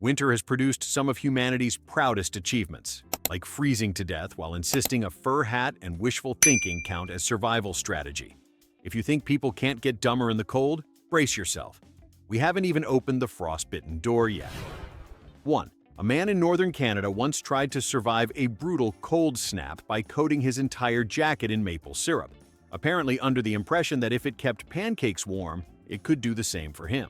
Winter has produced some of humanity's proudest achievements, like freezing to death while insisting a fur hat and wishful thinking count as survival strategy. If you think people can't get dumber in the cold, brace yourself. We haven't even opened the frostbitten door yet. 1. A man in northern Canada once tried to survive a brutal cold snap by coating his entire jacket in maple syrup, apparently under the impression that if it kept pancakes warm, it could do the same for him.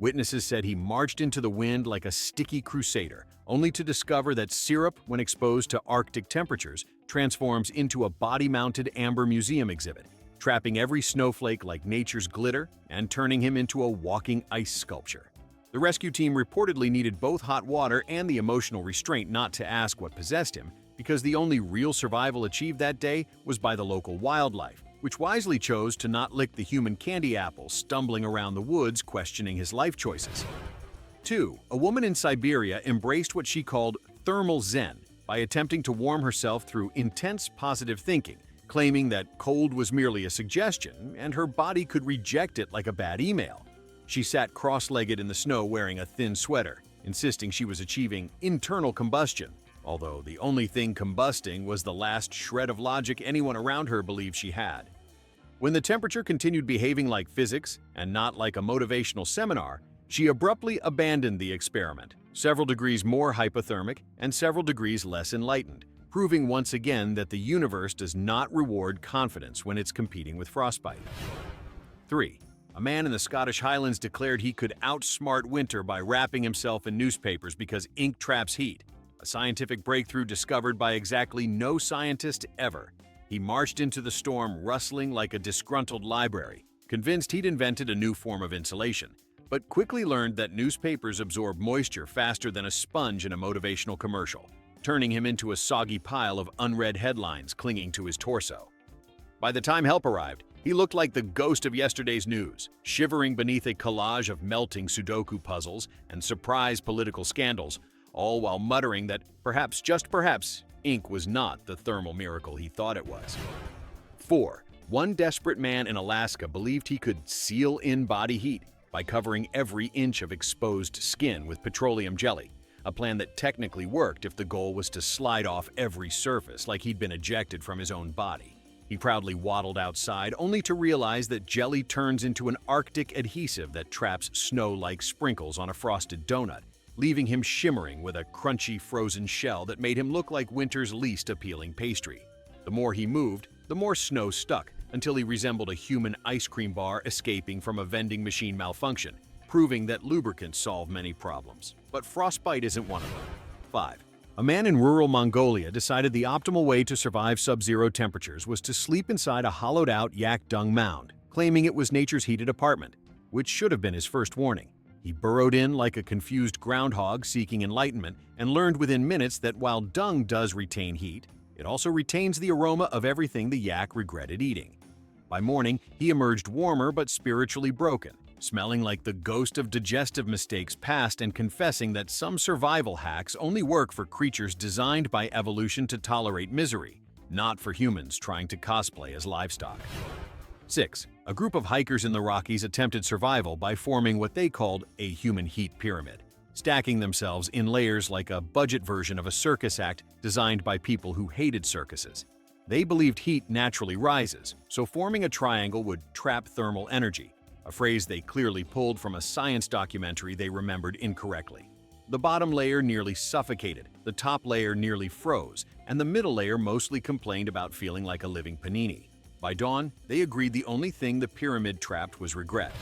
Witnesses said he marched into the wind like a sticky crusader, only to discover that syrup, when exposed to Arctic temperatures, transforms into a body-mounted amber museum exhibit, trapping every snowflake like nature's glitter and turning him into a walking ice sculpture. The rescue team reportedly needed both hot water and the emotional restraint not to ask what possessed him, because the only real survival achieved that day was by the local wildlife, which wisely chose to not lick the human candy apple stumbling around the woods questioning his life choices. 2. A woman in Siberia embraced what she called thermal zen by attempting to warm herself through intense positive thinking, claiming that cold was merely a suggestion and her body could reject it like a bad email. She sat cross-legged in the snow wearing a thin sweater, insisting she was achieving internal combustion, although the only thing combusting was the last shred of logic anyone around her believed she had. When the temperature continued behaving like physics and not like a motivational seminar, she abruptly abandoned the experiment, several degrees more hypothermic and several degrees less enlightened, proving once again that the universe does not reward confidence when it's competing with frostbite. 3. A man in the Scottish Highlands declared he could outsmart winter by wrapping himself in newspapers because ink traps heat, a scientific breakthrough discovered by exactly no scientist ever. He marched into the storm rustling like a disgruntled library, convinced he'd invented a new form of insulation, but quickly learned that newspapers absorb moisture faster than a sponge in a motivational commercial, turning him into a soggy pile of unread headlines clinging to his torso. By the time help arrived, he looked like the ghost of yesterday's news, shivering beneath a collage of melting Sudoku puzzles and surprise political scandals, all while muttering that perhaps, just perhaps, ink was not the thermal miracle he thought it was. 4. One desperate man in Alaska believed he could seal in body heat by covering every inch of exposed skin with petroleum jelly, a plan that technically worked if the goal was to slide off every surface like he'd been ejected from his own body. He proudly waddled outside, only to realize that jelly turns into an Arctic adhesive that traps snow like sprinkles on a frosted donut, leaving him shimmering with a crunchy frozen shell that made him look like winter's least appealing pastry. The more he moved, the more snow stuck, until he resembled a human ice cream bar escaping from a vending machine malfunction, proving that lubricants solve many problems. But frostbite isn't one of them. 5. A man in rural Mongolia decided the optimal way to survive sub-zero temperatures was to sleep inside a hollowed-out yak dung mound, claiming it was nature's heated apartment, which should have been his first warning. He burrowed in like a confused groundhog seeking enlightenment and learned within minutes that while dung does retain heat, it also retains the aroma of everything the yak regretted eating. By morning, he emerged warmer but spiritually broken, smelling like the ghost of digestive mistakes past and confessing that some survival hacks only work for creatures designed by evolution to tolerate misery, not for humans trying to cosplay as livestock. 6. A group of hikers in the Rockies attempted survival by forming what they called a human heat pyramid, stacking themselves in layers like a budget version of a circus act designed by people who hated circuses. They believed heat naturally rises, so forming a triangle would trap thermal energy, a phrase they clearly pulled from a science documentary they remembered incorrectly. The bottom layer nearly suffocated, the top layer nearly froze, and the middle layer mostly complained about feeling like a living panini. By dawn, they agreed the only thing the pyramid trapped was regret.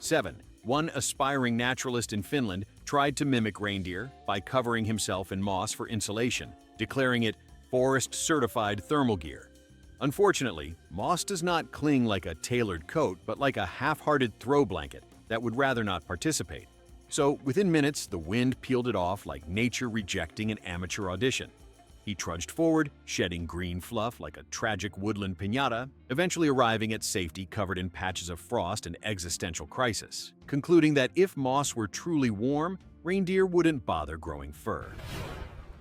7. One aspiring naturalist in Finland tried to mimic reindeer by covering himself in moss for insulation, declaring it forest-certified thermal gear. Unfortunately, moss does not cling like a tailored coat, but like a half-hearted throw blanket that would rather not participate. So, within minutes, the wind peeled it off like nature rejecting an amateur audition. He trudged forward, shedding green fluff like a tragic woodland piñata, eventually arriving at safety covered in patches of frost and existential crisis, concluding that if moss were truly warm, reindeer wouldn't bother growing fur.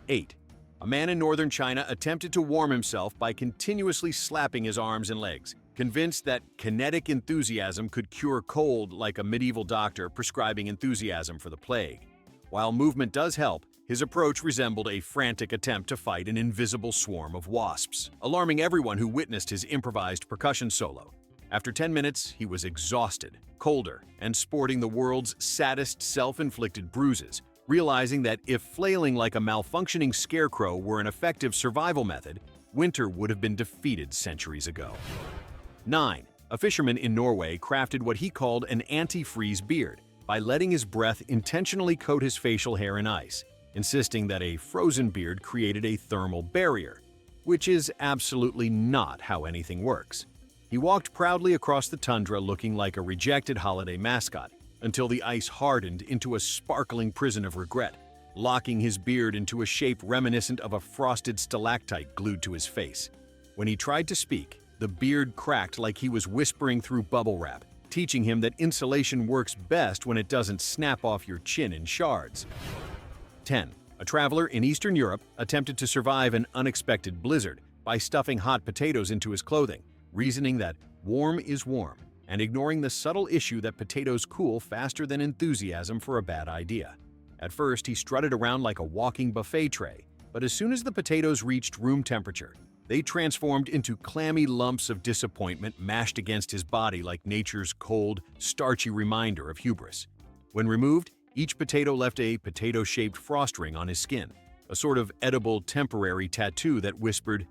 8. A man in northern China attempted to warm himself by continuously slapping his arms and legs, convinced that kinetic enthusiasm could cure cold like a medieval doctor prescribing enthusiasm for the plague. While movement does help, his approach resembled a frantic attempt to fight an invisible swarm of wasps, alarming everyone who witnessed his improvised percussion solo. After 10 minutes, he was exhausted, colder, and sporting the world's saddest self-inflicted bruises, realizing that if flailing like a malfunctioning scarecrow were an effective survival method, winter would have been defeated centuries ago. 9. A fisherman in Norway crafted what he called an anti-freeze beard by letting his breath intentionally coat his facial hair in ice, insisting that a frozen beard created a thermal barrier, which is absolutely not how anything works. He walked proudly across the tundra looking like a rejected holiday mascot until the ice hardened into a sparkling prison of regret, locking his beard into a shape reminiscent of a frosted stalactite glued to his face. When he tried to speak, the beard cracked like he was whispering through bubble wrap, teaching him that insulation works best when it doesn't snap off your chin in shards. 10. A traveler in Eastern Europe attempted to survive an unexpected blizzard by stuffing hot potatoes into his clothing, reasoning that warm is warm, and ignoring the subtle issue that potatoes cool faster than enthusiasm for a bad idea. At first, he strutted around like a walking buffet tray, but as soon as the potatoes reached room temperature, they transformed into clammy lumps of disappointment mashed against his body like nature's cold, starchy reminder of hubris. When removed, each potato left a potato-shaped frost ring on his skin, a sort of edible temporary tattoo that whispered,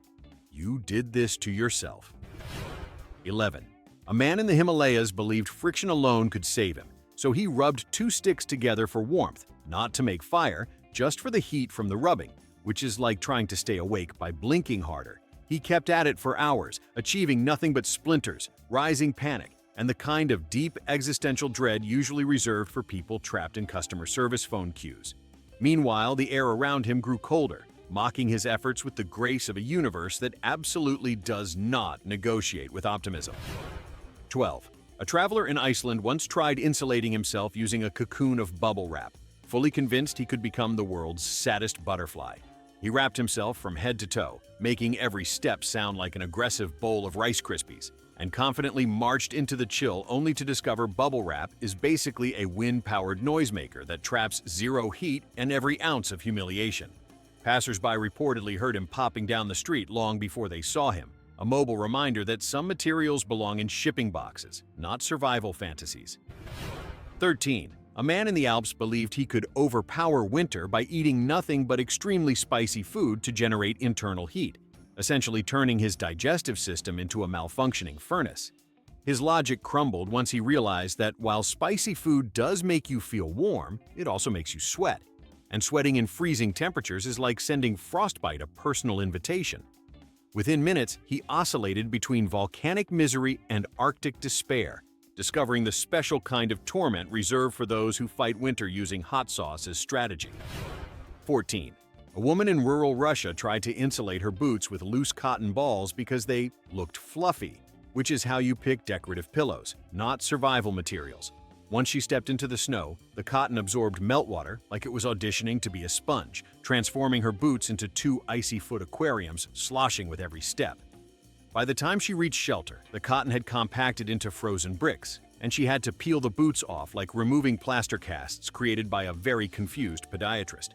"You did this to yourself." 11. A man in the Himalayas believed friction alone could save him, so he rubbed 2 sticks together for warmth, not to make fire, just for the heat from the rubbing, which is like trying to stay awake by blinking harder. He kept at it for hours, achieving nothing but splinters, rising panic, and the kind of deep existential dread usually reserved for people trapped in customer service phone queues. Meanwhile, the air around him grew colder, mocking his efforts with the grace of a universe that absolutely does not negotiate with optimism. 12. A traveler in Iceland once tried insulating himself using a cocoon of bubble wrap, fully convinced he could become the world's saddest butterfly. He wrapped himself from head to toe, making every step sound like an aggressive bowl of Rice Krispies, and confidently marched into the chill only to discover bubble wrap is basically a wind-powered noisemaker that traps zero heat and every ounce of humiliation. Passers-by reportedly heard him popping down the street long before they saw him, a mobile reminder that some materials belong in shipping boxes, not survival fantasies. 13. A man in the Alps believed he could overpower winter by eating nothing but extremely spicy food to generate internal heat, essentially turning his digestive system into a malfunctioning furnace. His logic crumbled once he realized that while spicy food does make you feel warm, it also makes you sweat. And sweating in freezing temperatures is like sending frostbite a personal invitation. Within minutes, he oscillated between volcanic misery and Arctic despair, discovering the special kind of torment reserved for those who fight winter using hot sauce as strategy. 14. A woman in rural Russia tried to insulate her boots with loose cotton balls because they looked fluffy, which is how you pick decorative pillows, not survival materials. Once she stepped into the snow, the cotton absorbed meltwater like it was auditioning to be a sponge, transforming her boots into 2 icy-foot aquariums, sloshing with every step. By the time she reached shelter, the cotton had compacted into frozen bricks, and she had to peel the boots off like removing plaster casts created by a very confused podiatrist.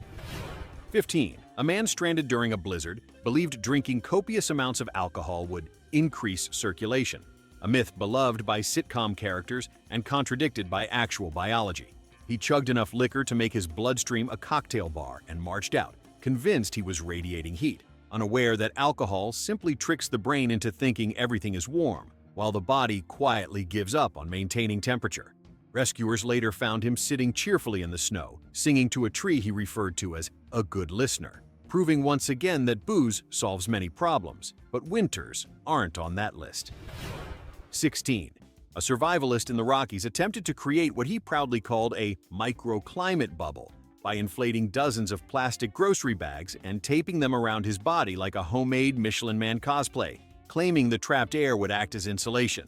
15. A man stranded during a blizzard believed drinking copious amounts of alcohol would increase circulation, a myth beloved by sitcom characters and contradicted by actual biology. He chugged enough liquor to make his bloodstream a cocktail bar and marched out, convinced he was radiating heat, unaware that alcohol simply tricks the brain into thinking everything is warm, while the body quietly gives up on maintaining temperature. Rescuers later found him sitting cheerfully in the snow, singing to a tree he referred to as a good listener, proving once again that booze solves many problems, but winters aren't on that list. 16. A survivalist in the Rockies attempted to create what he proudly called a microclimate bubble by inflating dozens of plastic grocery bags and taping them around his body like a homemade Michelin Man cosplay, claiming the trapped air would act as insulation.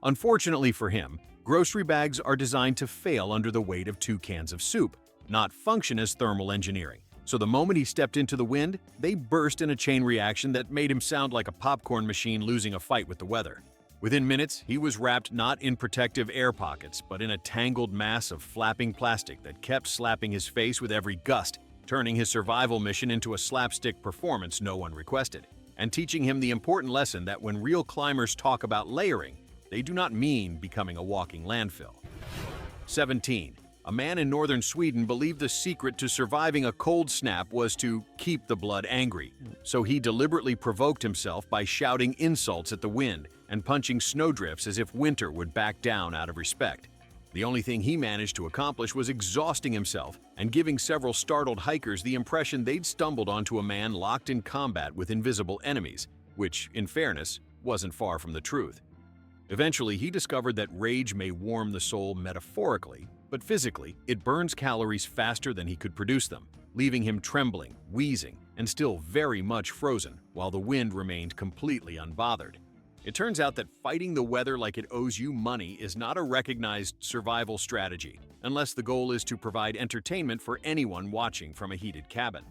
Unfortunately for him, grocery bags are designed to fail under the weight of 2 cans of soup, not function as thermal engineering. So the moment he stepped into the wind, they burst in a chain reaction that made him sound like a popcorn machine losing a fight with the weather. Within minutes, he was wrapped not in protective air pockets, but in a tangled mass of flapping plastic that kept slapping his face with every gust, turning his survival mission into a slapstick performance no one requested, and teaching him the important lesson that when real climbers talk about layering, they do not mean becoming a walking landfill. 17. A man in northern Sweden believed the secret to surviving a cold snap was to keep the blood angry, so he deliberately provoked himself by shouting insults at the wind and punching snowdrifts as if winter would back down out of respect. The only thing he managed to accomplish was exhausting himself and giving several startled hikers the impression they'd stumbled onto a man locked in combat with invisible enemies, which, in fairness, wasn't far from the truth. Eventually, he discovered that rage may warm the soul metaphorically, but physically, it burns calories faster than he could produce them, leaving him trembling, wheezing, and still very much frozen, while the wind remained completely unbothered. It turns out that fighting the weather like it owes you money is not a recognized survival strategy, unless the goal is to provide entertainment for anyone watching from a heated cabin.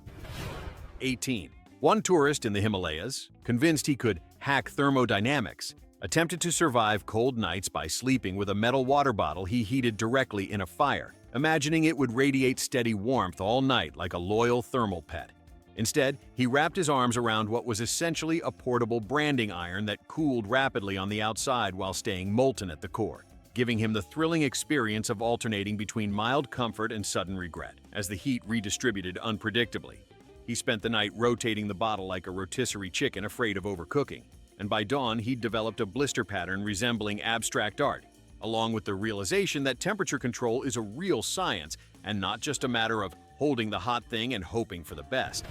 18. One tourist in the Himalayas, convinced he could hack thermodynamics, attempted to survive cold nights by sleeping with a metal water bottle he heated directly in a fire, imagining it would radiate steady warmth all night like a loyal thermal pet. Instead, he wrapped his arms around what was essentially a portable branding iron that cooled rapidly on the outside while staying molten at the core, giving him the thrilling experience of alternating between mild comfort and sudden regret, as the heat redistributed unpredictably. He spent the night rotating the bottle like a rotisserie chicken afraid of overcooking, and by dawn he'd developed a blister pattern resembling abstract art, along with the realization that temperature control is a real science and not just a matter of holding the hot thing and hoping for the best.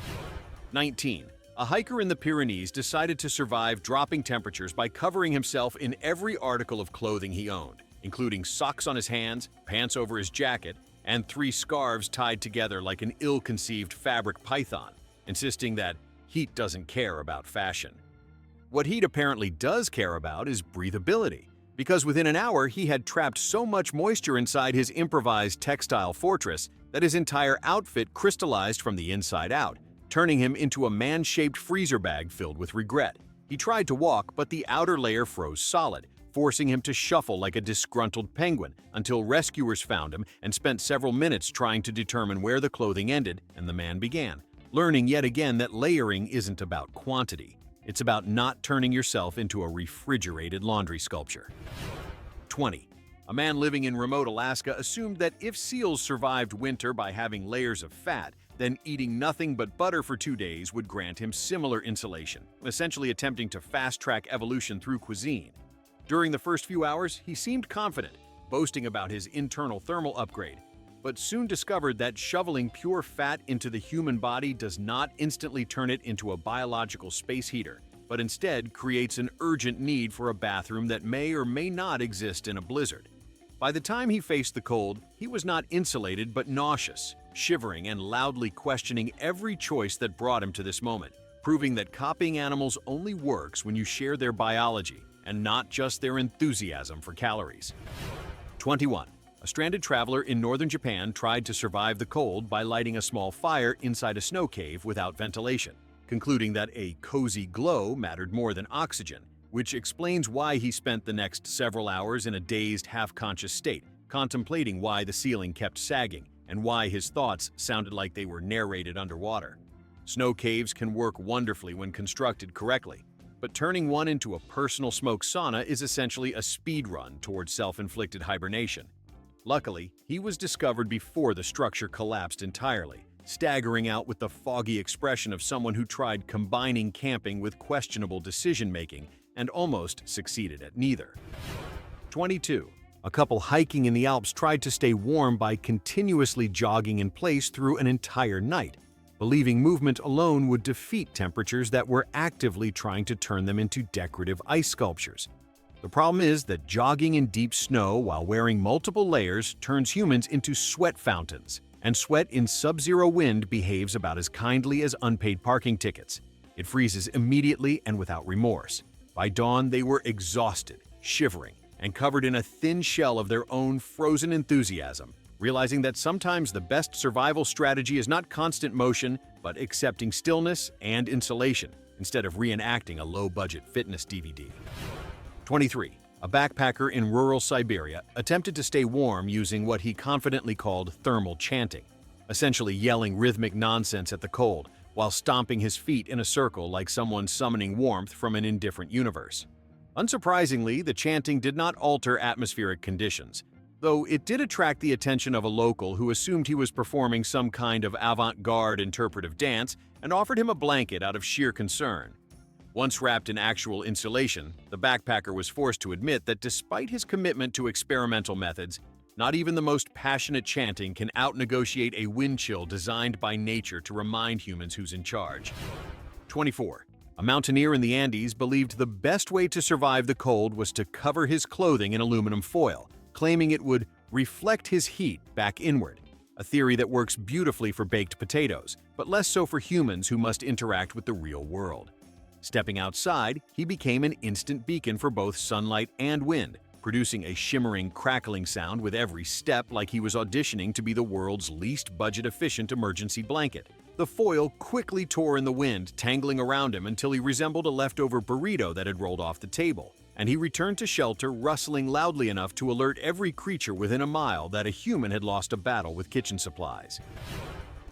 19. A hiker in the Pyrenees decided to survive dropping temperatures by covering himself in every article of clothing he owned, including socks on his hands, pants over his jacket, and 3 scarves tied together like an ill-conceived fabric python, insisting that heat doesn't care about fashion. What heat apparently does care about is breathability, because within an hour he had trapped so much moisture inside his improvised textile fortress that his entire outfit crystallized from the inside out, turning him into a man-shaped freezer bag filled with regret. He tried to walk, but the outer layer froze solid, forcing him to shuffle like a disgruntled penguin until rescuers found him and spent several minutes trying to determine where the clothing ended and the man began, learning yet again that layering isn't about quantity. It's about not turning yourself into a refrigerated laundry sculpture. 20. A man living in remote Alaska assumed that if seals survived winter by having layers of fat, then eating nothing but butter for 2 days would grant him similar insulation, essentially attempting to fast-track evolution through cuisine. During the first few hours, he seemed confident, boasting about his internal thermal upgrade, but soon discovered that shoveling pure fat into the human body does not instantly turn it into a biological space heater, but instead creates an urgent need for a bathroom that may or may not exist in a blizzard. By the time he faced the cold, he was not insulated but nauseous, shivering and loudly questioning every choice that brought him to this moment, proving that copying animals only works when you share their biology and not just their enthusiasm for calories. 21. A stranded traveler in northern Japan tried to survive the cold by lighting a small fire inside a snow cave without ventilation, concluding that a cozy glow mattered more than oxygen, which explains why he spent the next several hours in a dazed, half-conscious state, contemplating why the ceiling kept sagging and why his thoughts sounded like they were narrated underwater. Snow caves can work wonderfully when constructed correctly, but turning one into a personal smoke sauna is essentially a speed run towards self-inflicted hibernation. Luckily, he was discovered before the structure collapsed entirely, staggering out with the foggy expression of someone who tried combining camping with questionable decision-making and almost succeeded at neither. 22. A couple hiking in the Alps tried to stay warm by continuously jogging in place through an entire night, believing movement alone would defeat temperatures that were actively trying to turn them into decorative ice sculptures. The problem is that jogging in deep snow while wearing multiple layers turns humans into sweat fountains, and sweat in sub-zero wind behaves about as kindly as unpaid parking tickets. It freezes immediately and without remorse. By dawn, they were exhausted, shivering, and covered in a thin shell of their own frozen enthusiasm, realizing that sometimes the best survival strategy is not constant motion, but accepting stillness and insulation, instead of reenacting a low-budget fitness DVD. 23. A backpacker in rural Siberia attempted to stay warm using what he confidently called thermal chanting, essentially yelling rhythmic nonsense at the cold while stomping his feet in a circle like someone summoning warmth from an indifferent universe. Unsurprisingly, the chanting did not alter atmospheric conditions, though it did attract the attention of a local who assumed he was performing some kind of avant-garde interpretive dance and offered him a blanket out of sheer concern. Once wrapped in actual insulation, the backpacker was forced to admit that despite his commitment to experimental methods, not even the most passionate chanting can out-negotiate a wind chill designed by nature to remind humans who's in charge. 24. A mountaineer in the Andes believed the best way to survive the cold was to cover his clothing in aluminum foil, claiming it would reflect his heat back inward, a theory that works beautifully for baked potatoes, but less so for humans who must interact with the real world. Stepping outside, he became an instant beacon for both sunlight and wind, producing a shimmering, crackling sound with every step like he was auditioning to be the world's least budget-efficient emergency blanket. The foil quickly tore in the wind, tangling around him until he resembled a leftover burrito that had rolled off the table, and he returned to shelter rustling loudly enough to alert every creature within a mile that a human had lost a battle with kitchen supplies.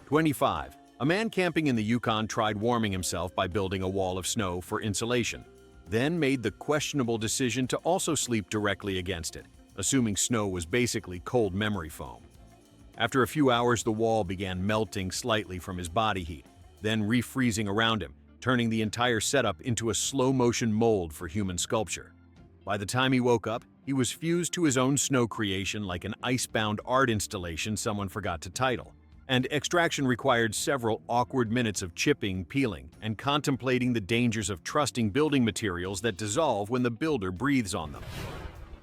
25. A man camping in the Yukon tried warming himself by building a wall of snow for insulation, then made the questionable decision to also sleep directly against it, assuming snow was basically cold memory foam. After a few hours, the wall began melting slightly from his body heat, then refreezing around him, turning the entire setup into a slow-motion mold for human sculpture. By the time he woke up, he was fused to his own snow creation like an ice-bound art installation someone forgot to title. And extraction required several awkward minutes of chipping, peeling, and contemplating the dangers of trusting building materials that dissolve when the builder breathes on them.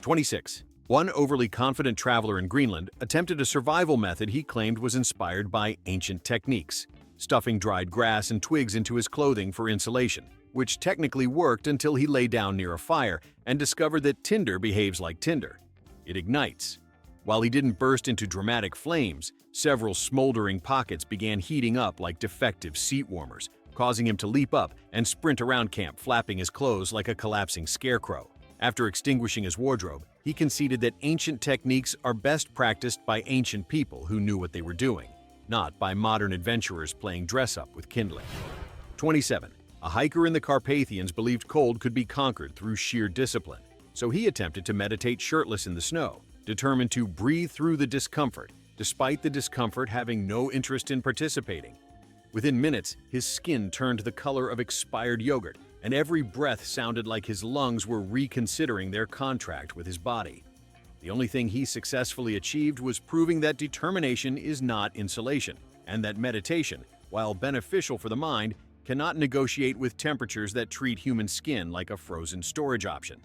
26. One overly confident traveler in Greenland attempted a survival method he claimed was inspired by ancient techniques, stuffing dried grass and twigs into his clothing for insulation, which technically worked until he lay down near a fire and discovered that tinder behaves like tinder. It ignites. While he didn't burst into dramatic flames, several smoldering pockets began heating up like defective seat warmers, causing him to leap up and sprint around camp, flapping his clothes like a collapsing scarecrow. After extinguishing his wardrobe, he conceded that ancient techniques are best practiced by ancient people who knew what they were doing, not by modern adventurers playing dress-up with kindling. 27. A hiker in the Carpathians believed cold could be conquered through sheer discipline, so he attempted to meditate shirtless in the snow, determined to breathe through the discomfort, despite the discomfort having no interest in participating. Within minutes, his skin turned the color of expired yogurt, and every breath sounded like his lungs were reconsidering their contract with his body. The only thing he successfully achieved was proving that determination is not insulation, and that meditation, while beneficial for the mind, cannot negotiate with temperatures that treat human skin like a frozen storage option.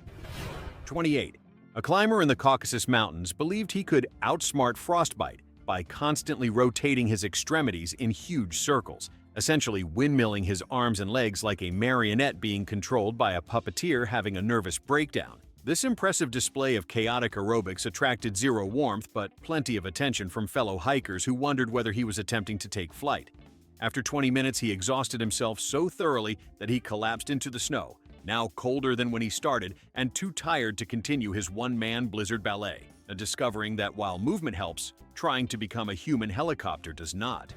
28. A climber in the Caucasus Mountains believed he could outsmart frostbite by constantly rotating his extremities in huge circles, essentially windmilling his arms and legs like a marionette being controlled by a puppeteer having a nervous breakdown. This impressive display of chaotic aerobics attracted zero warmth but plenty of attention from fellow hikers who wondered whether he was attempting to take flight. After 20 minutes, he exhausted himself so thoroughly that he collapsed into the snow, now colder than when he started and too tired to continue his one-man blizzard ballet, discovering that while movement helps, trying to become a human helicopter does not.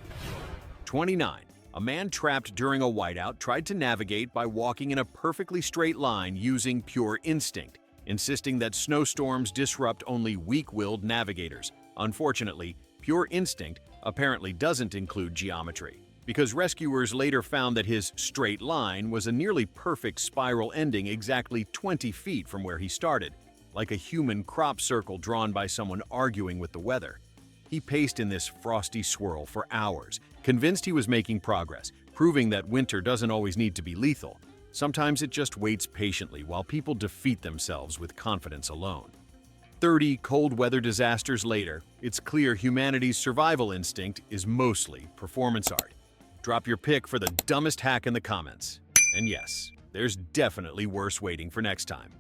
29. A man trapped during a whiteout tried to navigate by walking in a perfectly straight line using pure instinct, insisting that snowstorms disrupt only weak-willed navigators. Unfortunately, pure instinct apparently doesn't include geometry, because rescuers later found that his straight line was a nearly perfect spiral ending exactly 20 feet from where he started, like a human crop circle drawn by someone arguing with the weather. He paced in this frosty swirl for hours, convinced he was making progress, proving that winter doesn't always need to be lethal. Sometimes it just waits patiently while people defeat themselves with confidence alone. 30 cold weather disasters later, it's clear humanity's survival instinct is mostly performance art. Drop your pick for the dumbest hack in the comments. And yes, there's definitely worse waiting for next time.